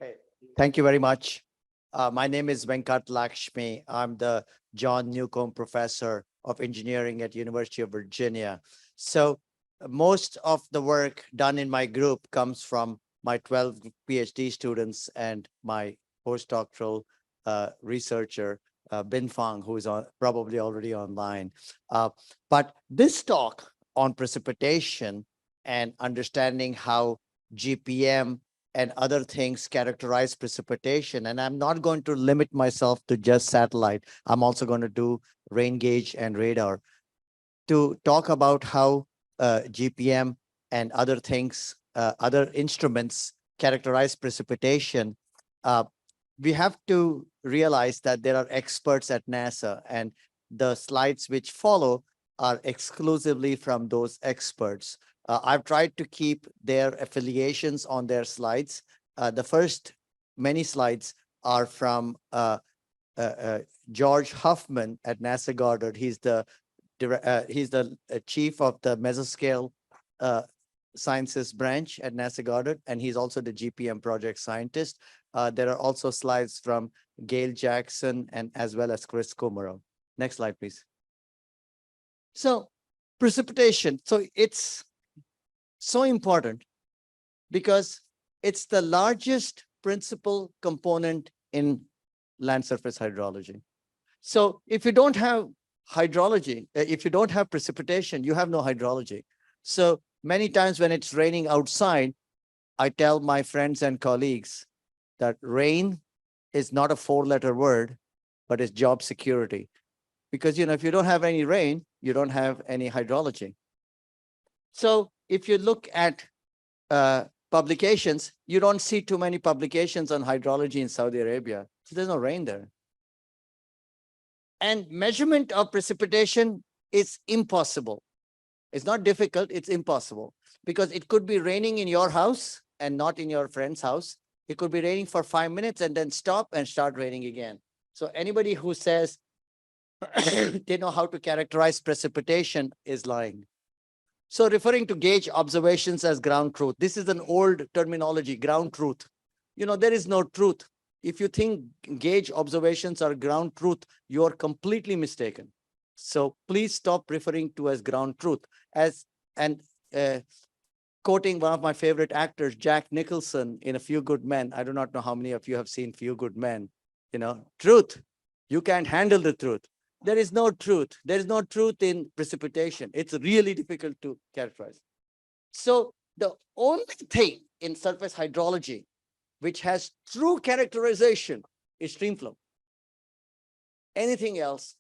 Hey, thank you very much. My name is Venkat Lakshmi. I'm the John Newcomb Professor of Engineering at University of Virginia. So most of the work done in my group comes from my 12 PhD students and my postdoctoral researcher, Bin Fang, who is probably already online. But this talk on precipitation and understanding how GPM and other things characterize precipitation. And I'm not going to limit myself to just satellite. I'm also going to do rain gauge and radar to talk about how GPM and other things, other instruments characterize precipitation. Uh, we have to realize that there are experts at NASA, and the slides which follow are exclusively from those experts. I've tried to keep their affiliations on their slides. The first many slides are from uh, uh, George Huffman at NASA Goddard. He's the chief of the mesoscale uh, sciences branch at NASA Goddard, and he's also the GPM project scientist. There are also slides from Gail Jackson and as well as Chris Komarov. Next slide, please. So precipitation. So it's so important because it's the largest principal component in land surface hydrology. So if you don't have hydrology, if you don't have precipitation, you have no hydrology. So many times when it's raining outside, I tell my friends and colleagues that rain is not a four-letter word, but it's job security. Because if you don't have any rain, you don't have any hydrology. So if you look at publications, you don't see too many publications on hydrology in Saudi Arabia. So there's no rain there. And measurement of precipitation is impossible. It's not difficult, it's impossible. Because it could be raining in your house and not in your friend's house. It could be raining for 5 minutes and then stop and start raining again. So anybody who says they know how to characterize precipitation is lying. So referring to gauge observations as ground truth, this is an old terminology, ground truth. There is no truth. If you think gauge observations are ground truth, you are completely mistaken. So please stop referring to as ground truth. And quoting one of my favorite actors, Jack Nicholson, in A Few Good Men. I do not know how many of you have seen Few Good Men. Truth. You can't handle the truth. There is no truth. There is no truth in precipitation. It's really difficult to characterize. So the only thing in surface hydrology which has true characterization is stream flow. Anything else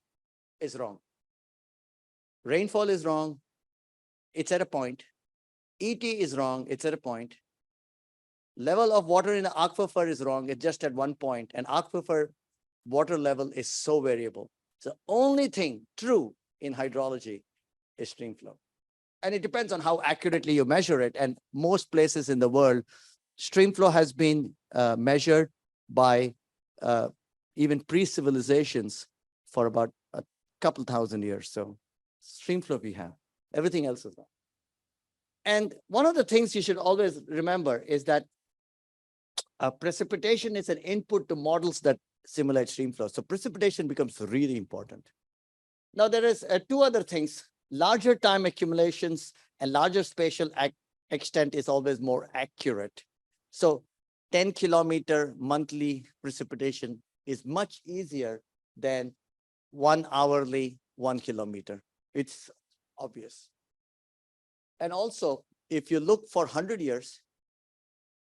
is wrong. Rainfall is wrong. It's at a point. ET is wrong. It's at a point. Level of water in the aquifer is wrong. It's just at one point. And aquifer water level is so variable. The only thing true in hydrology is stream flow. And it depends on how accurately you measure it. And most places in the world, stream flow has been measured by even pre-civilizations for about a couple thousand years. So stream flow we have. Everything else is not. And one of the things you should always remember is that precipitation is an input to models that simulate stream flow. So precipitation becomes really important. Now there is two other things. Larger time accumulations and larger spatial extent is always more accurate. So 10-kilometer monthly precipitation is much easier than 1 hourly 1 kilometer. It's obvious. And also, if you look for 100 years,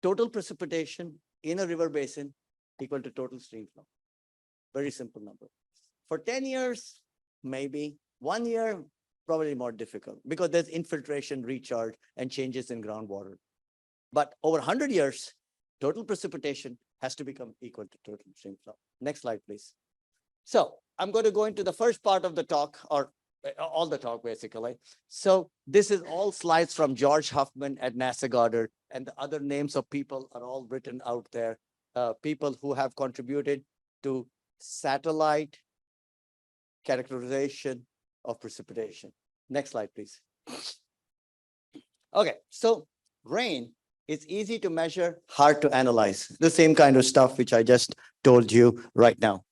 total precipitation in a river basin equal to total stream flow. Very simple number. For 10 years, maybe. 1 year, probably more difficult because there's infiltration, recharge, and changes in groundwater. But over 100 years, total precipitation has to become equal to total stream flow. Next slide, please. So I'm going to go into the first part of the talk, or all the talk, basically. So this is all slides from George Huffman at NASA Goddard, and the other names of people are all written out there. People who have contributed to satellite characterization of precipitation. Next slide, please. Okay, so rain It's easy to measure, hard to analyze. The same kind of stuff which I just told you right now.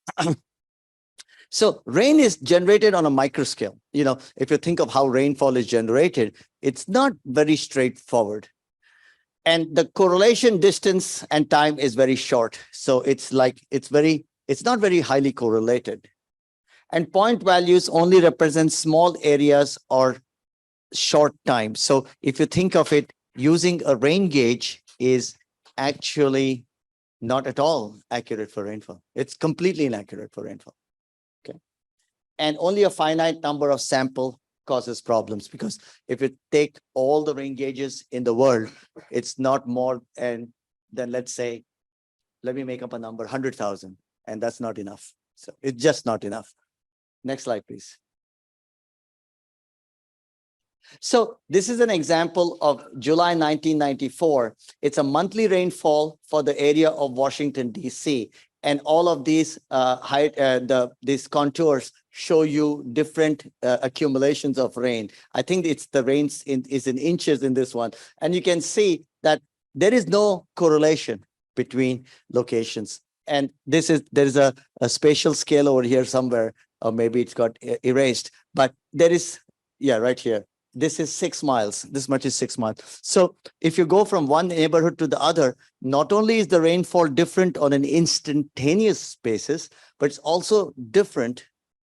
So rain is generated on a micro scale. If you think of how rainfall is generated, it's not very straightforward. And the correlation distance and time is very short. So it's not very highly correlated. And point values only represent small areas or short time. So if you think of it, using a rain gauge is actually not at all accurate for rainfall. It's completely inaccurate for rainfall. Okay. And only a finite number of sample causes problems, because if you take all the rain gauges in the world, it's not more than let's say, let me make up a number, 100,000, and that's not enough. So it's just not enough. Next slide, please. So this is an example of July 1994. It's a monthly rainfall for the area of Washington, D.C. And all of these these contours show you different accumulations of rain. I think it's the rain is in inches in this one. And you can see that there is no correlation between locations. And there is a spatial scale over here somewhere, or maybe it's got erased, but there is, yeah, right here. This is 6 miles. This much is 6 miles. So if you go from one neighborhood to the other, not only is the rainfall different on an instantaneous basis, but it's also different,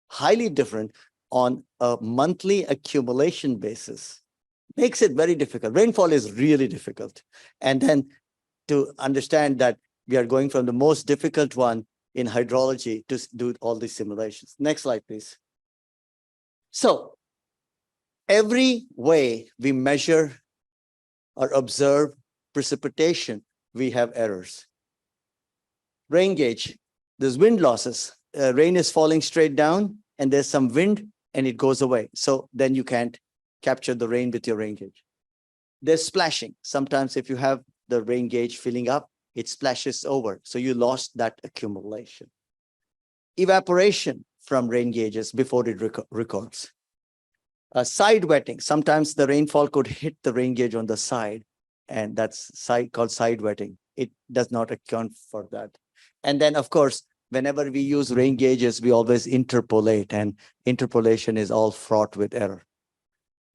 highly different on a monthly accumulation basis. Makes it very difficult. Rainfall is really difficult. And then to understand that we are going from the most difficult one in hydrology to do all these simulations. Next slide, please. So every way we measure or observe precipitation, we have errors. Rain gauge, there's wind losses. Rain is falling straight down and there's some wind and it goes away. So then you can't capture the rain with your rain gauge. There's splashing. Sometimes if you have the rain gauge filling up, it splashes over. So you lost that accumulation. Evaporation from rain gauges before it records. Side wetting. Sometimes the rainfall could hit the rain gauge on the side, and that's called side wetting. It does not account for that. And then, of course, whenever we use rain gauges, we always interpolate, and interpolation is all fraught with error.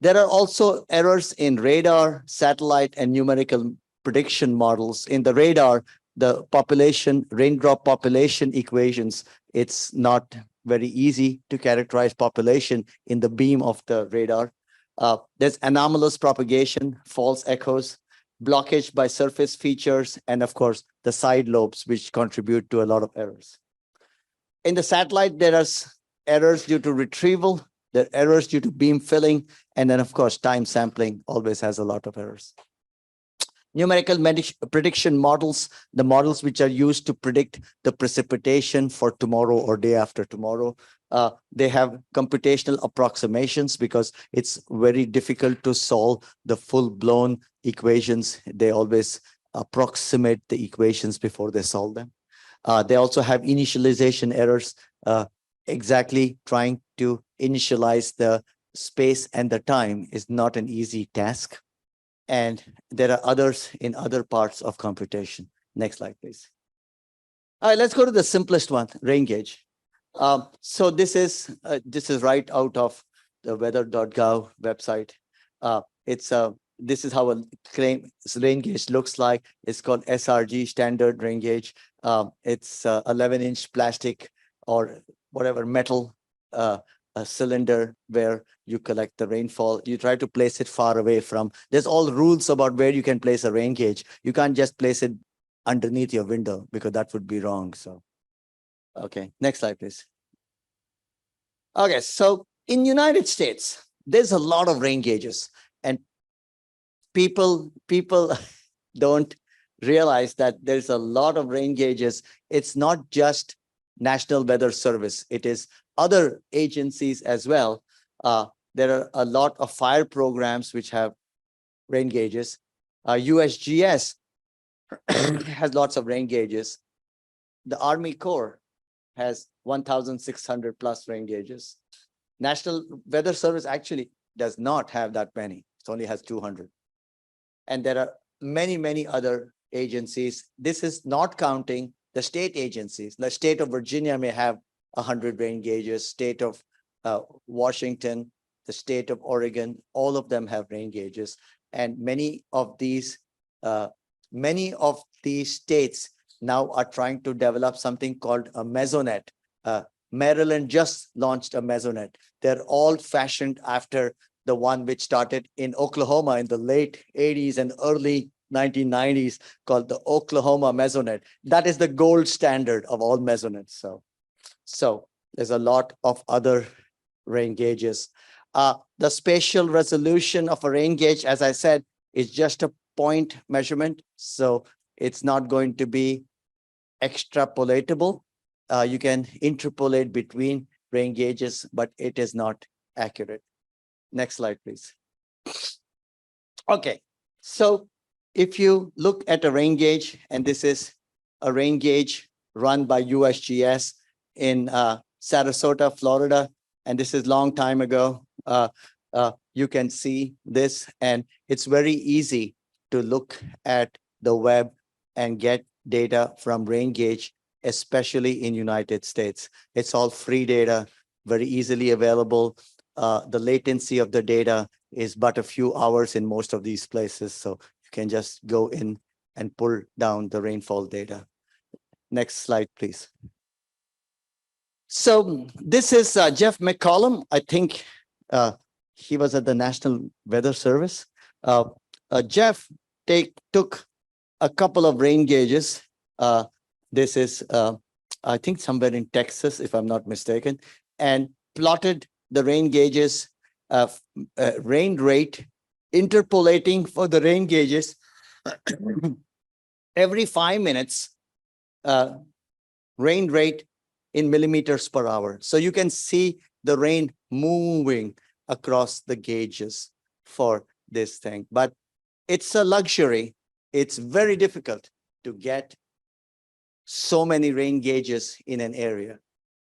There are also errors in radar, satellite, and numerical prediction models. In the radar, the raindrop population equations, it's not very easy to characterize population in the beam of the radar. There's anomalous propagation, false echoes, blockage by surface features, and of course, the side lobes, which contribute to a lot of errors. In the satellite, there are errors due to retrieval, there are errors due to beam filling, and then of course, time sampling always has a lot of errors. Numerical prediction models, the models which are used to predict the precipitation for tomorrow or day after tomorrow, they have computational approximations because it's very difficult to solve the full-blown equations. They always approximate the equations before they solve them. They also have initialization errors, exactly trying to initialize the space and the time is not an easy task. And there are others in other parts of computation. Next slide, please. All right, let's go to the simplest one, rain gauge. So this is right out of the weather.gov website. This is how a rain gauge looks like. It's called SRG, standard rain gauge. It's 11-inch plastic or whatever metal a cylinder where you collect the rainfall. You try to place it far away from. There's all rules about where you can place a rain gauge. You can't just place it underneath your window because that would be wrong. So, okay, next slide, please. Okay, so in United States, there's a lot of rain gauges, and people don't realize that there's a lot of rain gauges. It's not just National Weather Service. It is other agencies as well. There are a lot of fire programs which have rain gauges. USGS has lots of rain gauges. The Army Corps has 1,600 plus rain gauges. National Weather Service actually does not have that many. It only has 200. And there are many other agencies. This is not counting the state agencies. The state of Virginia may have 100 rain gauges, state of Washington, the state of Oregon, all of them have rain gauges. And uh, many of these states now are trying to develop something called a mesonet. Uh, Maryland just launched a mesonet. They're all fashioned after the one which started in Oklahoma in the late 80s and early 1990s, called the Oklahoma mesonet. That is the gold standard of all mesonets. So there's a lot of other rain gauges. The spatial resolution of a rain gauge, as I said, is just a point measurement. So it's not going to be extrapolatable. You can interpolate between rain gauges, but it is not accurate. Next slide, please. Okay, so if you look at a rain gauge, and this is a rain gauge run by USGS in Sarasota, Florida, and this is long time ago. You can see this, and it's very easy to look at the web and get data from rain gauge, especially in United States. It's all free data, very easily available. The latency of the data is but a few hours in most of these places. So you can just go in and pull down the rainfall data. Next slide, please. So this is Jeff McCollum. I think he was at the National Weather Service. Jeff took a couple of rain gauges. This is, I think, somewhere in Texas, if I'm not mistaken, and plotted the rain gauges, rain rate, interpolating for the rain gauges every 5 minutes, rain rate in millimeters per hour. So you can see the rain moving across the gauges for this thing. But it's a luxury. It's very difficult to get so many rain gauges in an area.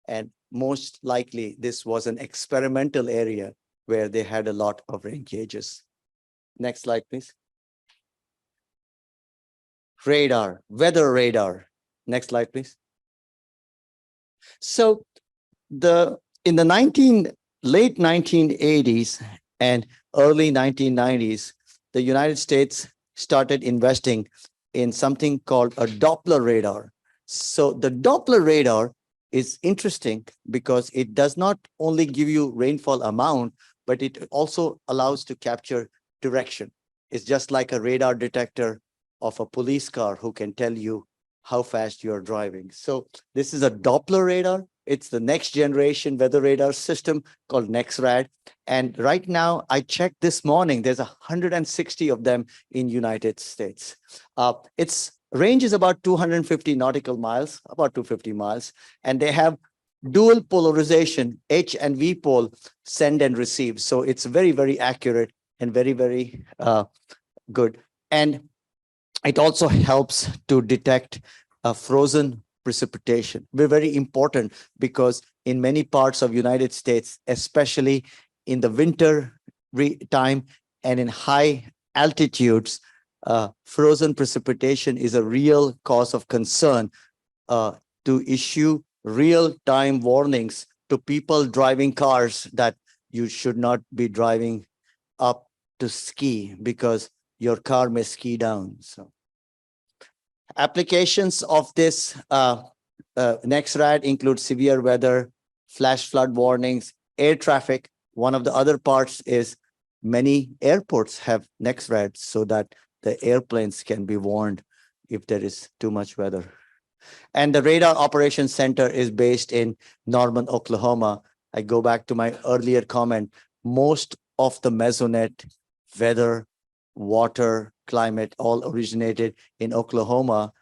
And most likely, this was an experimental area where they had a lot of rain gauges. Next slide, please. Radar, weather radar. Next slide, please. So in the late 1980s and early 1990s, the United States started investing in something called a Doppler radar. So the Doppler radar is interesting because it does not only give you rainfall amount, but it also allows to capture direction. It's just like a radar detector of a police car who can tell you how fast you're driving. So this is a Doppler radar. It's the next generation weather radar system called NEXRAD. And right now, I checked this morning, there's 160 of them in United States. Its range is about 250 nautical miles, about 250 miles. And they have dual polarization, H and V pole, send and receive. So it's very accurate and very good. And it also helps to detect frozen precipitation. Very important because in many parts of United States, especially in the winter time and in high altitudes, frozen precipitation is a real cause of concern. To issue real-time warnings to people driving cars that you should not be driving up to ski because your car may ski down. So applications of this NEXRAD include severe weather, flash flood warnings, air traffic. One of the other parts is many airports have NEXRAD so that the airplanes can be warned if there is too much weather. And the Radar Operations Center is based in Norman, Oklahoma. I go back to my earlier comment. Most of the mesonet, weather, water, climate, all originated in Oklahoma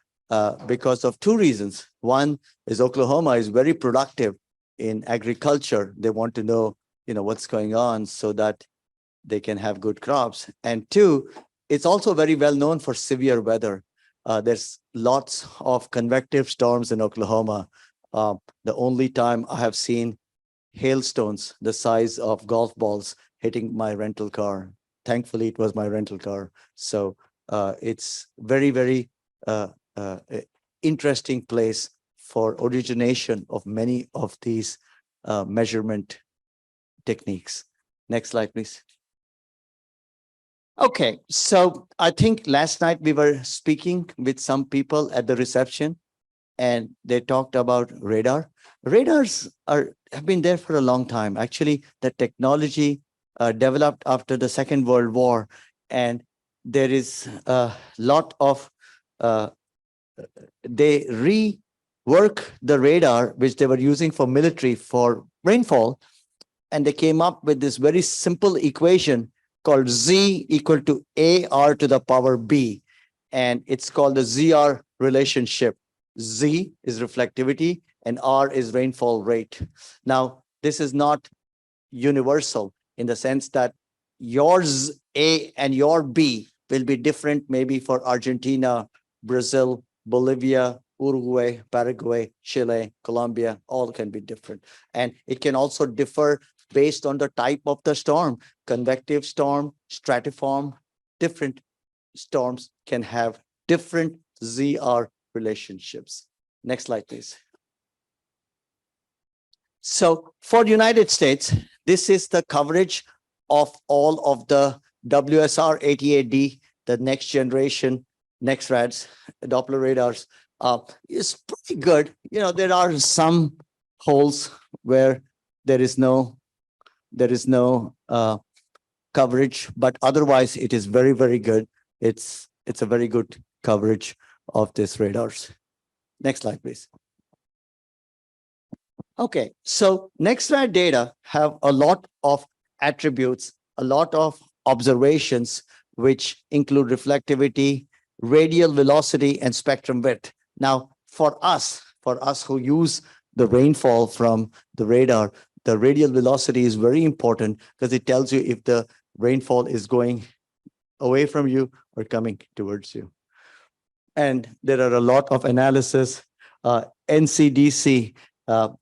because of two reasons. One is Oklahoma is very productive in agriculture. They want to know, what's going on so that they can have good crops. And two, it's also very well known for severe weather. There's lots of convective storms in Oklahoma. The only time I have seen hailstones the size of golf balls hitting my rental car. Thankfully, it was my rental car. So It's very, very uh, interesting place for origination of many of these measurement techniques. Next slide, please. Okay, so I think last night we were speaking with some people at the reception, and they talked about radar. Radars have been there for a long time. Actually, the technology developed after the Second World War, and there is a lot of uh, they rework the radar which they were using for military for rainfall, and they came up with this very simple equation called Z equal to AR to the power B. And it's called the ZR relationship. Z is reflectivity and R is rainfall rate. Now, this is not universal in the sense that yours A and your B will be different, maybe for Argentina, Brazil, Bolivia, Uruguay, Paraguay, Chile, Colombia, all can be different. And it can also differ based on the type of the storm. Convective storm, stratiform, different storms can have different ZR relationships. Next slide, please. So for the United States, this is the coverage of all of the WSR 88D, the next generation NEXRADs, Doppler radars. Is pretty good. You know, there are some holes where there is no coverage, but otherwise it is very, very good. It's a very good coverage of these radars. Next slide, please. Okay, so NEXRAD data have a lot of attributes, a lot of observations, which include reflectivity, radial velocity, and spectrum width. Now, for us who use the rainfall from the radar, the radial velocity is very important because it tells you if the rainfall is going away from you or coming towards you. And there are a lot of analysis. NCDC, the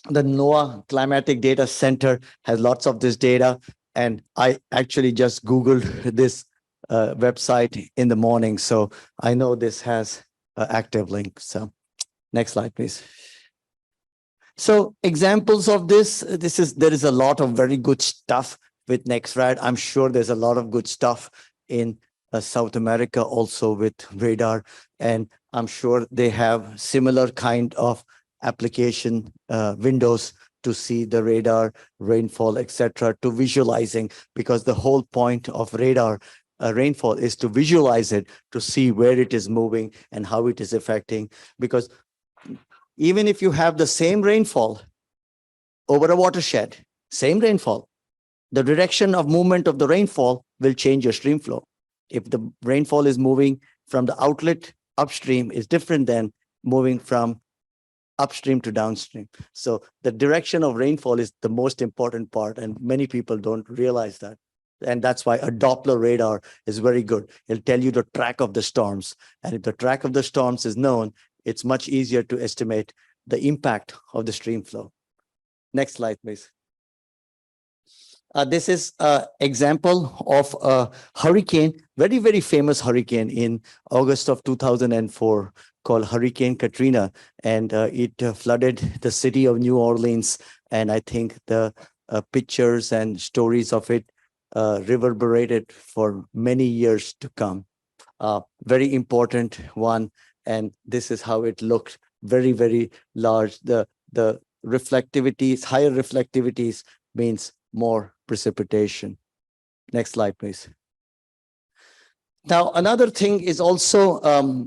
NOAA Climatic Data Center has lots of this data. And I actually just Googled this website in the morning. So I know this has an active link. So next slide, please. So examples of this, there is a lot of very good stuff with NEXRAD. I'm sure there's a lot of good stuff in South America also with radar. And I'm sure they have similar kind of application windows to see the radar, rainfall, etc., to visualizing, because the whole point of radar rainfall is to visualize it, to see where it is moving and how it is affecting. Because even if you have the same rainfall over a watershed, same rainfall, the direction of movement of the rainfall will change your stream flow. If the rainfall is moving from the outlet upstream, is different than moving from upstream to downstream. So the direction of rainfall is the most important part, and many people don't realize that. And that's why a Doppler radar is very good. It'll tell you the track of the storms. And if the track of the storms is known, it's much easier to estimate the impact of the stream flow. Next slide, please. This is an example of a hurricane, very, very famous hurricane in August of 2004 called Hurricane Katrina. And it flooded the city of New Orleans. And I think the pictures and stories of it reverberated for many years to come. Very important one. And this is how it looked, very, very large. The reflectivities, higher reflectivities means more precipitation. Next slide, please. Now, another thing is also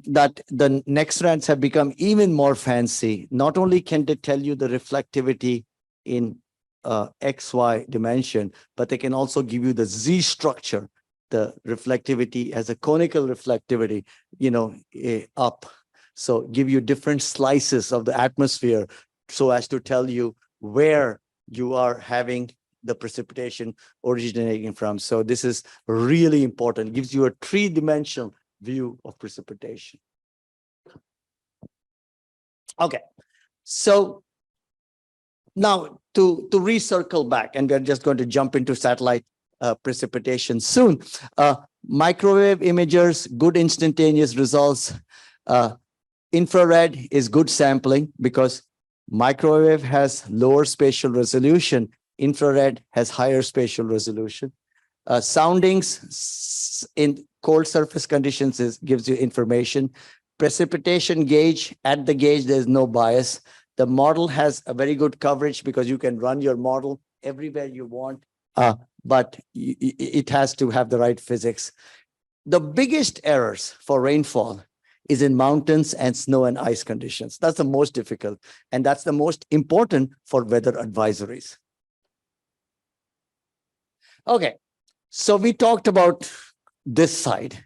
that the NEXRADs have become even more fancy. Not only can they tell you the reflectivity in XY dimension, but they can also give you the Z structure, the reflectivity as a conical reflectivity, up. So give you different slices of the atmosphere so as to tell you where you are having the precipitation originating from. So this is really important. It gives you a three-dimensional view of precipitation. Okay, so now to recircle back, and we're just going to jump into satellite precipitation soon. Microwave imagers, good instantaneous results. Uh, Infrared is good sampling because microwave has lower spatial resolution. Infrared has higher spatial resolution. Soundings in cold surface conditions gives you information. Precipitation gauge, at the gauge, there's no bias. The model has a very good coverage because you can run your model everywhere you want, but it has to have the right physics. The biggest errors for rainfall is in mountains and snow and ice conditions. That's the most difficult, and that's the most important for weather advisories. Okay, so we talked about this side.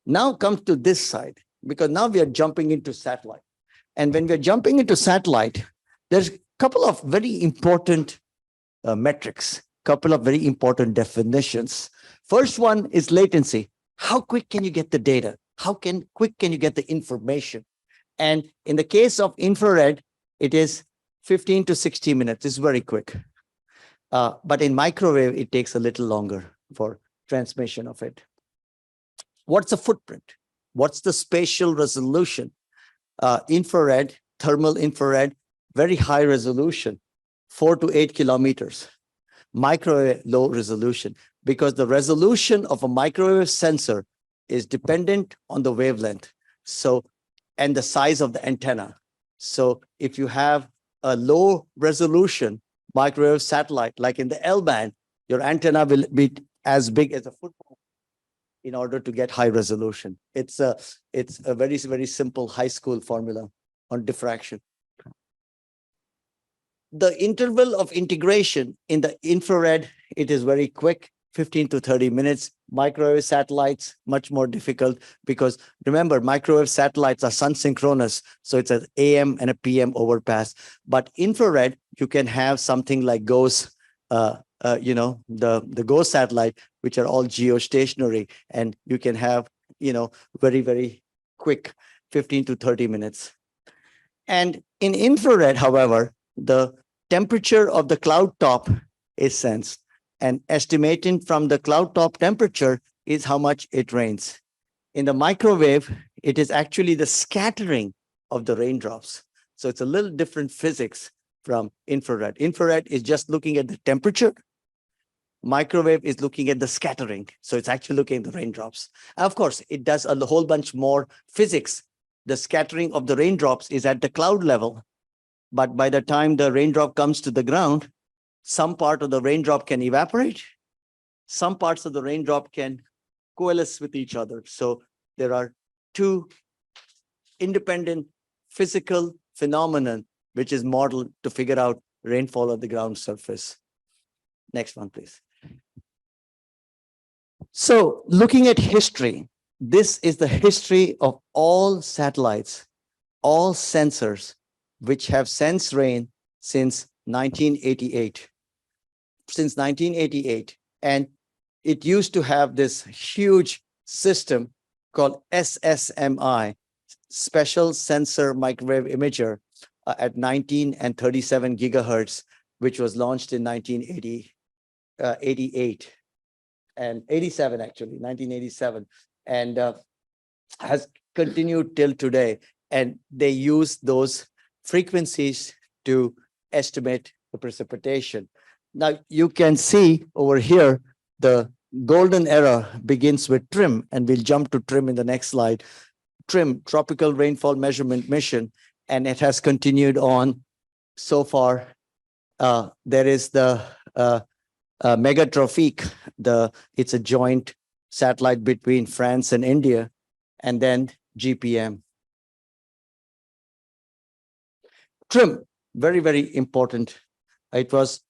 Now comes to this side, because now we are jumping into satellite. And when we're jumping into satellite, there's a couple of very important metrics, couple of very important definitions. First one is latency. How quick can you get the data? How quick can you get the information? And in the case of infrared, it is 15 to 60 minutes. It's very quick. But in microwave, it takes a little longer for transmission of it. What's the footprint? What's the spatial resolution? Infrared, thermal infrared, very high resolution, 4 to 8 kilometers. Microwave, low resolution, because the resolution of a microwave sensor is dependent on the wavelength. So, and the size of the antenna. So if you have a low resolution microwave satellite, like in the L band, your antenna will be as big as a football in order to get high resolution. It's a very, very simple high school formula on diffraction. The interval of integration in the infrared, it is very quick, 15 to 30 minutes. Microwave satellites, much more difficult, because remember, microwave satellites are sun synchronous. So it's an AM and a PM overpass. But infrared, you can have something like GOES, the GOES satellite, which are all geostationary, and you can have, very, very quick 15 to 30 minutes. And in infrared, however, the temperature of the cloud top is sensed, and estimating from the cloud top temperature is how much it rains. In the microwave, it is actually the scattering of the raindrops. So it's a little different physics from infrared. Infrared is just looking at the temperature. Microwave is looking at the scattering. So it's actually looking at the raindrops. Of course, it does a whole bunch more physics. The scattering of the raindrops is at the cloud level. But by the time the raindrop comes to the ground, some part of the raindrop can evaporate. Some parts of the raindrop can coalesce with each other. So there are two independent physical phenomenon which is modeled to figure out rainfall on the ground surface. Next one, please. So looking at history, this is the history of all satellites, all sensors, which have sensed rain since 1988. Since 1988. And it used to have this huge system called SSMI, Special Sensor Microwave Imager, at 19 and 37 gigahertz, which was launched in 1988 and 87, actually, 1987, and has continued till today. And they use those frequencies to estimate the precipitation. Now you can see over here, the golden era begins with TRIM, and we'll jump to TRIM in the next slide. TRIM, Tropical Rainfall Measurement Mission, and it has continued on so far. There is the Megatrophique, it's a joint satellite between France and India, and then GPM. TRIM, very, very important. It was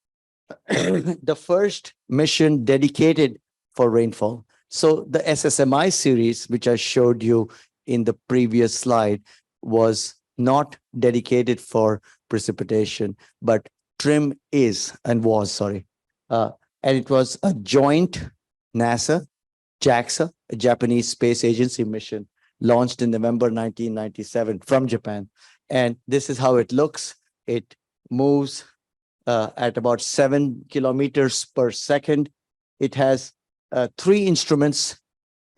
the first mission dedicated for rainfall. So the SSMI series, which I showed you in the previous slide, was not dedicated for precipitation, but TRIM is and was, sorry. And it was a joint NASA, JAXA, a Japanese space agency mission, launched in November 1997 from Japan. And this is how it looks. It moves at about 7 kilometers per second. It has 3 instruments,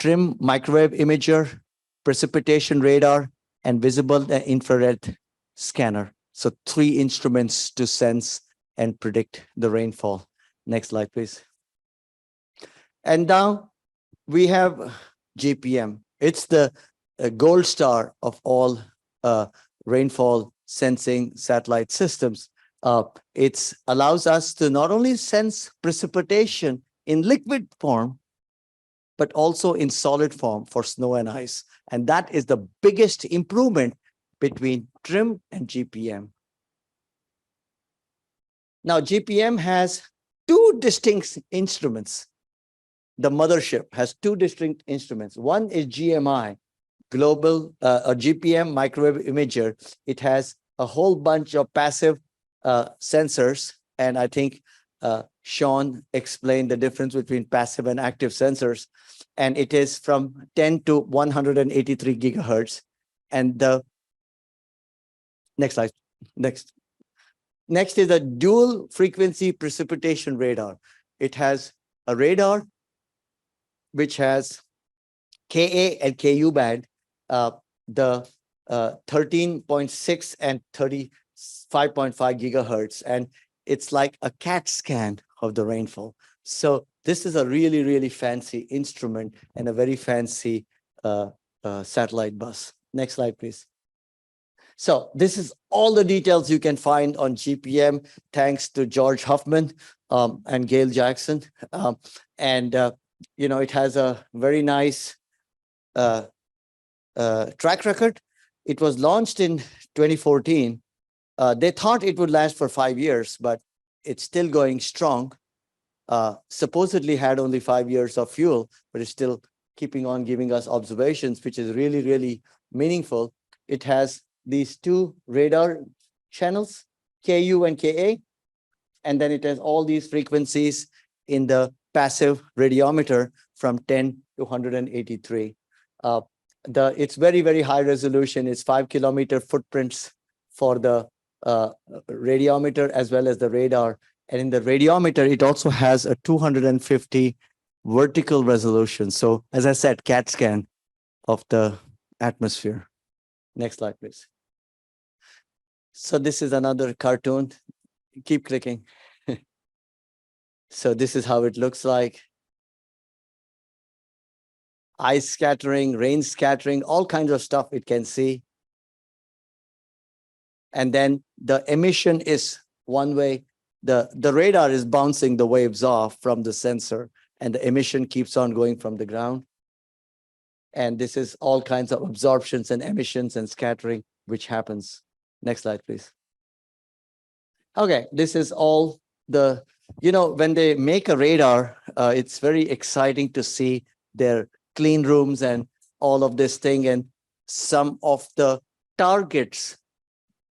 TRIM microwave imager, precipitation radar, and visible and infrared scanner. So 3 instruments to sense and predict the rainfall. Next slide, please. And now we have GPM. It's the gold star of all rainfall sensing satellite systems. It allows us to not only sense precipitation in liquid form, but also in solid form for snow and ice. And that is the biggest improvement between TRIM and GPM. Now, GPM has 2 distinct instruments. The mothership has 2 distinct instruments. One is GMI, global a GPM microwave imager. It has a whole bunch of passive sensors, and I think Sean explained the difference between passive and active sensors, and it is from 10 to 183 gigahertz. And the next slide, next is a dual frequency precipitation radar. It has a radar which has Ka and Ku band, the 13.6 and 35.5 gigahertz, and it's like a CAT scan of the rainfall. So this is a really, really fancy instrument and a very fancy satellite bus. Next slide, please. So this is all the details you can find on GPM, thanks to George Huffman and Gail Jackson. It has a very nice track record. It was launched in 2014. They thought it would last for 5 years, but it's still going strong. Supposedly had only 5 years of fuel, but it's still keeping on giving us observations, which is really, really meaningful. It has these 2 radar channels, Ku and Ka, and then it has all these frequencies in the passive radiometer from 10 to 183. It's very, very high resolution. It's 5-kilometer footprints for the radiometer as well as the radar. And in the radiometer, it also has a 250 vertical resolution. So as I said, CAT scan of the atmosphere. Next slide, please. So this is another cartoon. Keep clicking. So this is how it looks like. Ice scattering, rain scattering, all kinds of stuff it can see. And then the emission is one way. The radar is bouncing the waves off from the sensor, and the emission keeps on going from the ground. And this is all kinds of absorptions and emissions and scattering, which happens. Next slide, please. Okay, this is all the, when they make a radar, it's very exciting to see their clean rooms and all of this thing. And some of the targets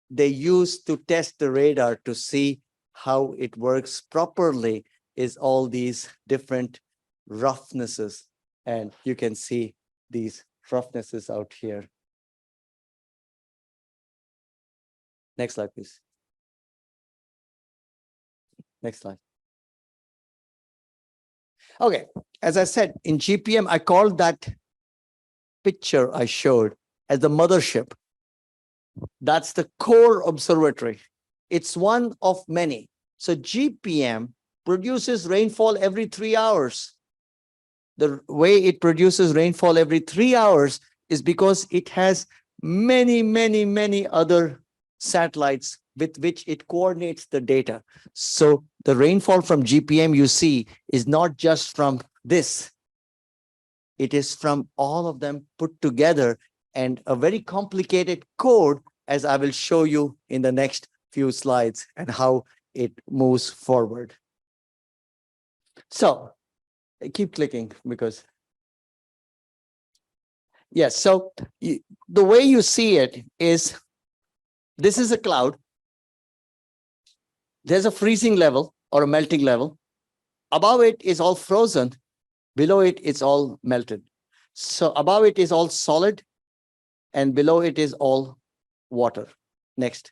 they use to test the radar to see how it works properly is all these different roughnesses. And you can see these roughnesses out here. Next slide, please. Next slide. Okay, as I said, in GPM, I called that picture I showed as the mothership. That's the core observatory. It's one of many. So GPM produces rainfall every 3 hours. The way it produces rainfall every 3 hours is because it has many, many, many other satellites with which it coordinates the data. So the rainfall from GPM you see is not just from this. It is from all of them put together, and a very complicated code, as I will show you in the next few slides, and how it moves forward. So keep clicking because, yes, so the way you see it is, this is a cloud. There's a freezing level or a melting level. Above it is all frozen. Below it, it's all melted. So above it is all solid, and below it is all water. Next.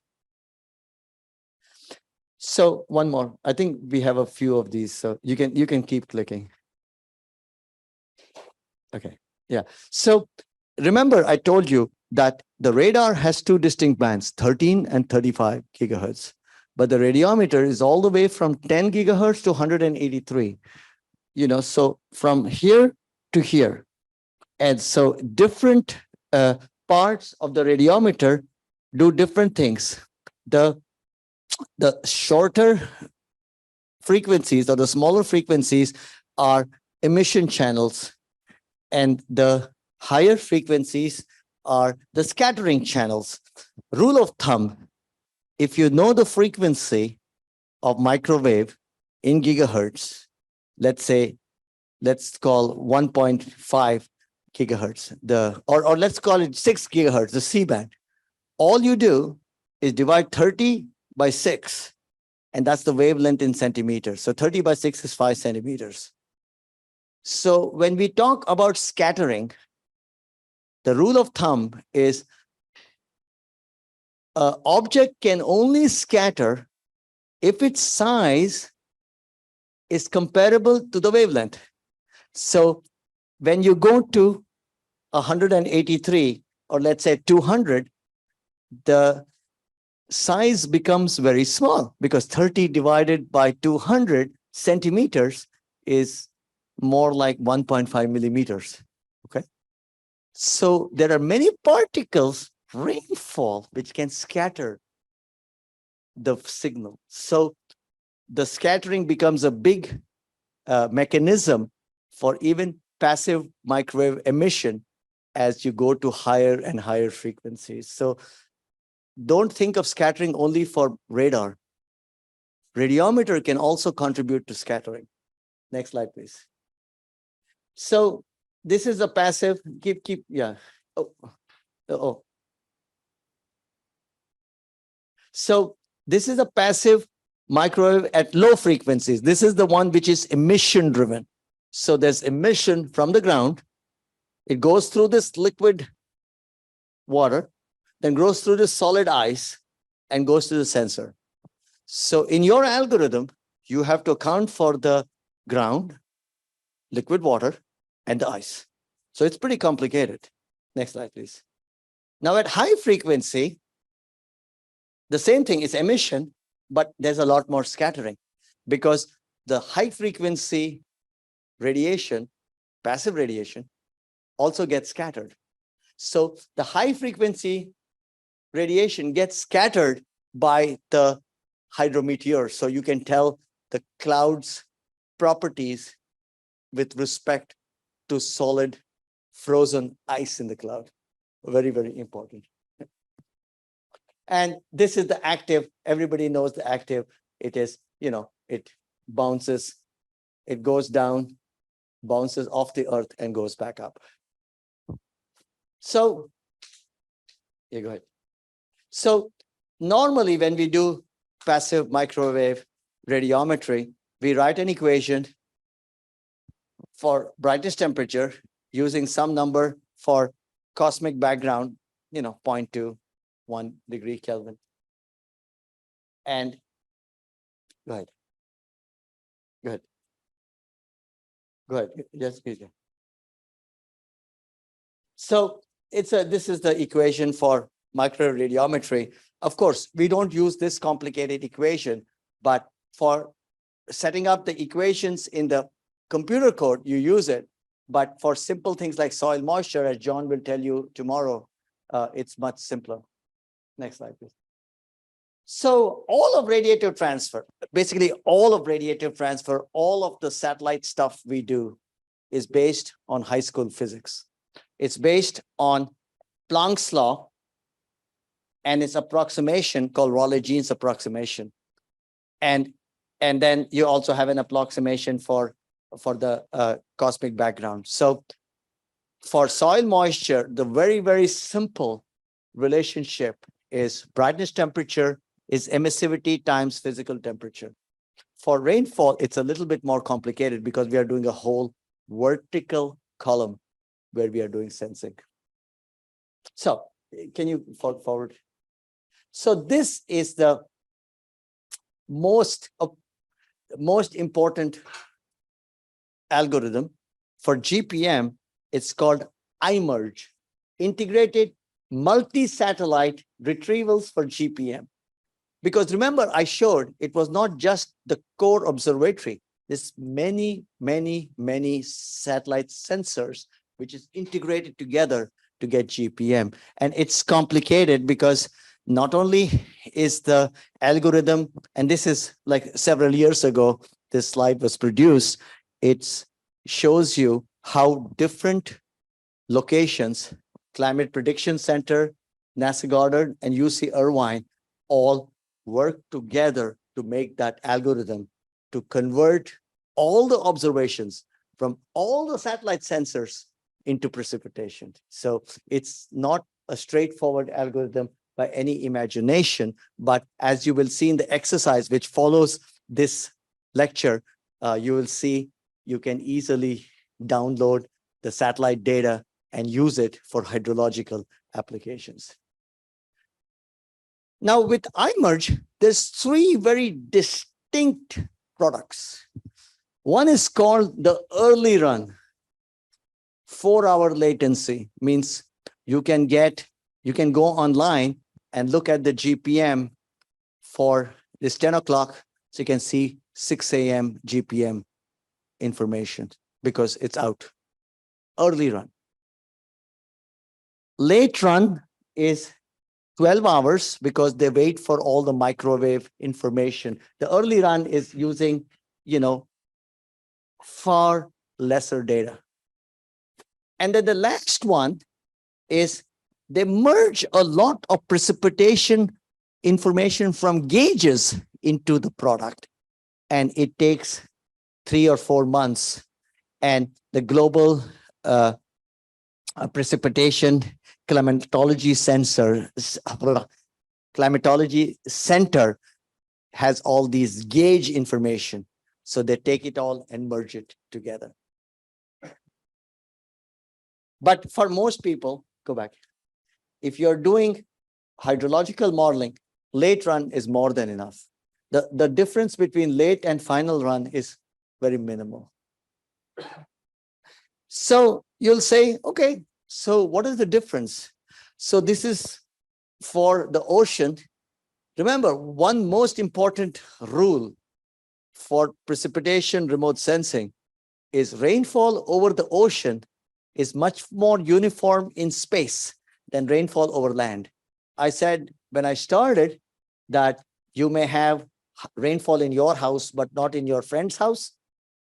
So one more. I think we have a few of these, so you can keep clicking. Okay. Yeah. So remember, I told you that the radar has two distinct bands, 13 and 35 gigahertz. But the radiometer is all the way from 10 gigahertz to 183. So from here to here. And so different parts of the radiometer do different things. The the shorter frequencies or the smaller frequencies are emission channels, and the higher frequencies are the scattering channels. Rule of thumb, if you know the frequency of microwave in gigahertz, let's call 1.5 gigahertz, or let's call it 6 gigahertz, the C band. All you do is divide 30 by 6, and that's the wavelength in centimeters. So 30 by 6 is 5 centimeters. So when we talk about scattering, the rule of thumb is an object can only scatter if its size is comparable to the wavelength. So when you go to 183, or let's say 200, the size becomes very small because 30 divided by 200 centimeters is more like 1.5 millimeters. Okay. So there are many particles, rainfall, which can scatter the signal. So the scattering becomes a big mechanism for even passive microwave emission as you go to higher and higher frequencies. So don't think of scattering only for radar. Radiometer can also contribute to scattering. Next slide, please. So this is a passive, yeah. Oh. So this is a passive microwave at low frequencies. This is the one which is emission driven. So there's emission from the ground. It goes through this liquid water, then goes through the solid ice and goes to the sensor. So in your algorithm, you have to account for the ground, liquid water, and the ice. So it's pretty complicated. Next slide, please. Now at high frequency, the same thing is emission, but there's a lot more scattering because the high frequency radiation, passive radiation, also gets scattered. So the high frequency radiation gets scattered by the hydrometeor. So you can tell the cloud's properties with respect to solid frozen ice in the cloud. Very, very important. And this is the active. Everybody knows the active. It is, it bounces, it goes down, bounces off the earth and goes back up. So, yeah, go ahead. So normally when we do passive microwave radiometry, we write an equation for brightness temperature using some number for cosmic background, 0.21 degree Kelvin. And go ahead. Go ahead. Go ahead. Yes, please. So this is the equation for microradiometry. Of course, we don't use this complicated equation, but for setting up the equations in the computer code, you use it. But for simple things like soil moisture, as John will tell you tomorrow, it's much simpler. Next slide, please. So all of radiative transfer, basically all of radiative transfer, all of the satellite stuff we do is based on high school physics. It's based on Planck's law and its approximation called Rayleigh-Jeans approximation. And then you also have an approximation for the cosmic background. So for soil moisture, the very, very simple relationship is brightness temperature is emissivity times physical temperature. For rainfall, it's a little bit more complicated because we are doing a whole vertical column where we are doing sensing. So can you forward? So this is the most important algorithm for GPM. It's called iMerge, integrated multi-satellite retrievals for GPM. Because remember, I showed it was not just the core observatory. There's many satellite sensors, which is integrated together to get GPM. And it's complicated because not only is the algorithm, and this is like several years ago, this slide was produced, it shows you how different locations, Climate Prediction Center, NASA Goddard, and UC Irvine all work together to make that algorithm to convert all the observations from all the satellite sensors into precipitation. So it's not a straightforward algorithm by any imagination, but as you will see in the exercise which follows this lecture, you will see you can easily download the satellite data and use it for hydrological applications. Now with iMerge, there's three very distinct products. One is called the early run. 4-hour latency means you can go online and look at the GPM for this 10 o'clock, so you can see 6 a.m. GPM information because it's out. Early run. Late run is 12 hours because they wait for all the microwave information. The early run is using, far lesser data. And then the last one is they merge a lot of precipitation information from gauges into the product. And it takes 3 or 4 months. And the global precipitation climatology center has all these gauge information. So they take it all and merge it together. But for most people, go back. If you're doing hydrological modeling, late run is more than enough. The difference between late and final run is very minimal. So you'll say, okay, so what is the difference? So this is for the ocean. Remember, one most important rule for precipitation remote sensing is rainfall over the ocean is much more uniform in space than rainfall over land. I said when I started that you may have rainfall in your house, but not in your friend's house.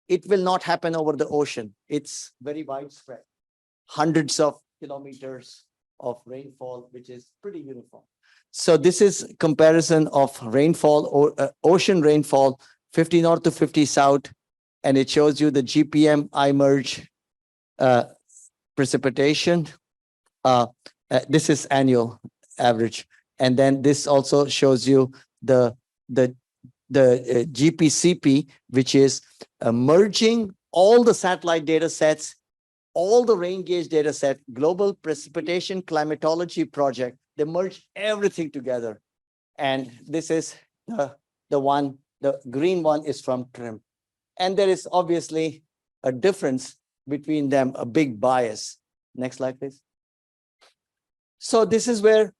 It will not happen over the ocean. It's very widespread. Hundreds of kilometers of rainfall, which is pretty uniform. So this is comparison of rainfall or ocean rainfall, 50 north to 50 south, and it shows you the GPM iMerge precipitation. This is annual average, and then this also shows you the GPCP, which is merging all the satellite data sets, all the rain gauge data set, Global Precipitation Climatology Project. They merge everything together. And this is the one, the green one is from TRIM. And there is obviously a difference between them, a big bias. Next slide, please. So this is where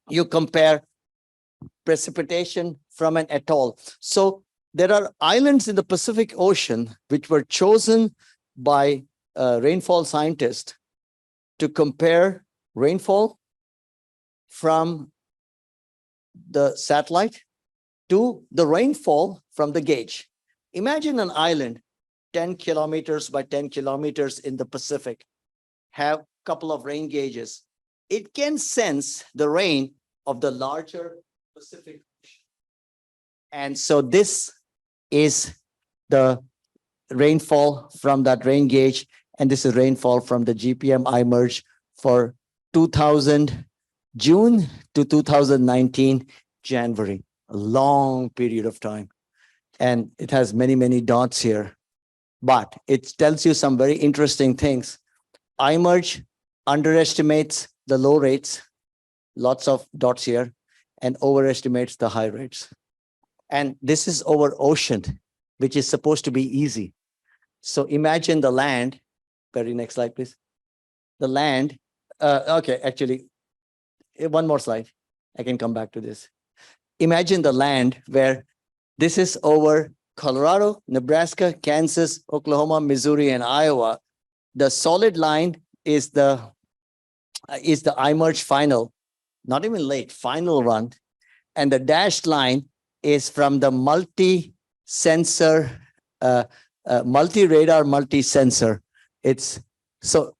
you compare precipitation from an atoll. So there are islands in the Pacific Ocean which were chosen by rainfall scientists to compare rainfall from the satellite to the rainfall from the gauge. Imagine an island 10 kilometers by 10 kilometers in the Pacific, have a couple of rain gauges. It can sense the rain of the larger Pacific Ocean. And so this is the rainfall from that rain gauge, and this is rainfall from the GPM iMerge for 2000 June to 2019 January, a long period of time. And it has many dots here, but it tells you some very interesting things. iMerge underestimates the low rates, lots of dots here, and overestimates the high rates. And this is over ocean, which is supposed to be easy. So imagine the land, Very next slide, please. The land. Okay, actually, one more slide. I can come back to this. Imagine the land where this is over Colorado, Nebraska, Kansas, Oklahoma, Missouri, and Iowa. The solid line is the iMerge final, not even late, final run. And the dashed line is from the multi-sensor, multi-radar, multi-sensor. It's so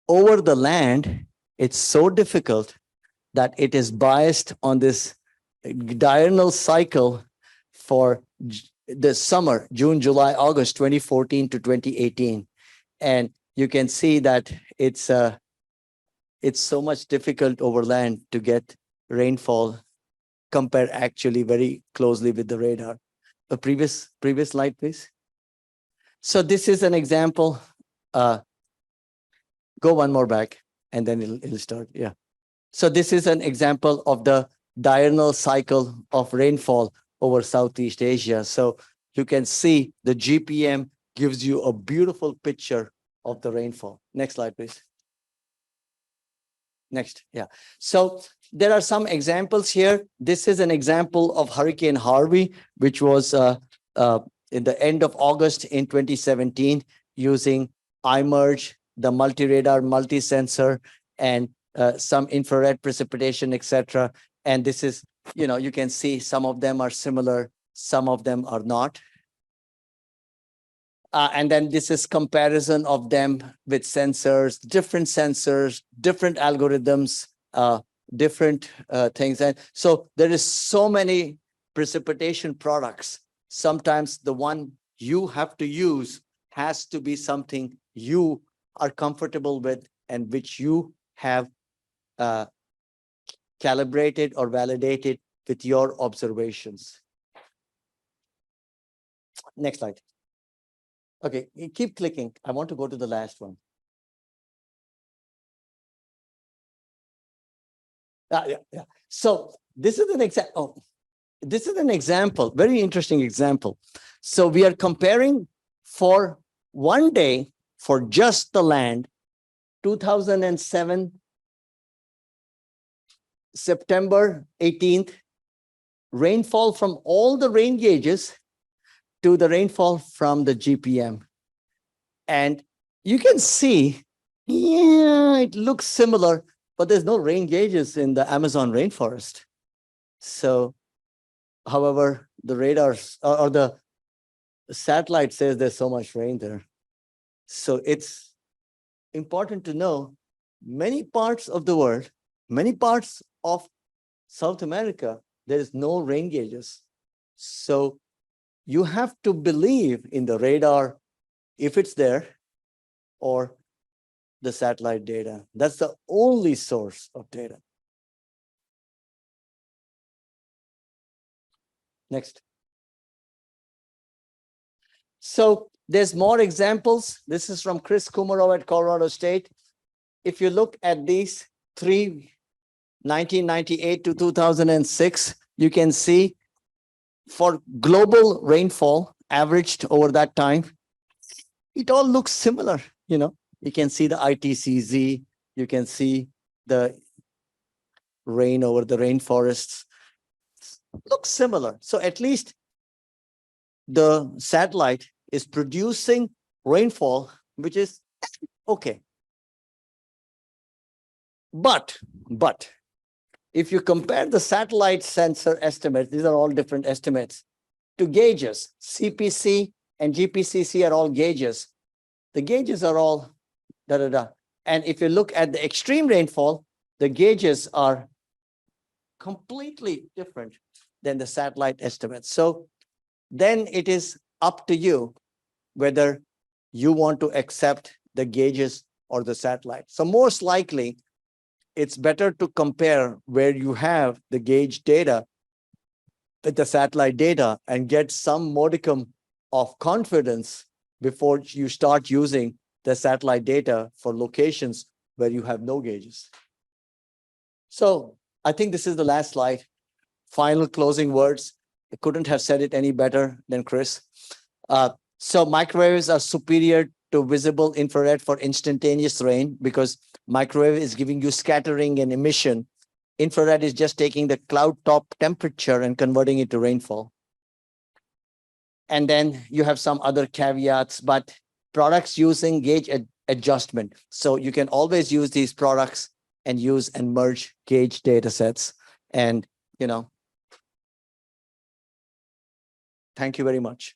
over the land, it's so difficult that it is biased on this diurnal cycle for the summer, June, July, August, 2014 to 2018. And you can see that it's so much difficult over land to get rainfall compared actually very closely with the radar. A previous slide, please. So this is an example. Go one more back and then it'll start. Yeah. So this is an example of the diurnal cycle of rainfall over Southeast Asia. So you can see the GPM gives you a beautiful picture of the rainfall. Next slide, please. Next, yeah. So there are some examples here. This is an example of Hurricane Harvey, which was in the end of August in 2017, using iMerge, the multi-radar, multi-sensor, and some infrared precipitation, etc. And this is, you can see some of them are similar, some of them are not. And then this is comparison of them with sensors, different algorithms, different things. And so there is so many precipitation products. Sometimes the one you have to use has to be something you are comfortable with and which you have calibrated or validated with your observations. Next slide. Okay, you keep clicking. I want to go to the last one. Yeah. So this is an example. Oh, this is an example, very interesting example. So we are comparing for one day for just the land, 2007, September 18th, rainfall from all the rain gauges to the rainfall from the GPM. And you can see, yeah, it looks similar, but there's no rain gauges in the Amazon rainforest. So, however, the radars or the satellite says there's so much rain there. So it's important to know many parts of the world, many parts of South America, there is no rain gauges. So you have to believe in the radar if it's there, or the satellite data. That's the only source of data. Next. So there's more examples. This is from Chris Kumarov at Colorado State. If you look at these three, 1998 to 2006, you can see for global rainfall averaged over that time, it all looks similar. You can see the ITCZ, you can see the rain over the rainforests. Looks similar. So at least the satellite is producing rainfall, which is okay. But if you compare the satellite sensor estimates, these are all different estimates, to gauges, CPC and GPCC are all gauges. The gauges are all And if you look at the extreme rainfall, the gauges are completely different than the satellite estimates. So then it is up to you whether you want to accept the gauges or the satellite. So most likely, it's better to compare where you have the gauge data with the satellite data and get some modicum of confidence before you start using the satellite data for locations where you have no gauges. So I think this is the last slide. Final closing words. I couldn't have said it any better than Chris. So microwaves are superior to visible infrared for instantaneous rain, because microwave is giving you scattering and emission. Infrared is just taking the cloud top temperature and converting it to rainfall. And then you have some other caveats, but products using gauge adjustment. So you can always use these products and use and merge gauge data sets. And, thank you very much.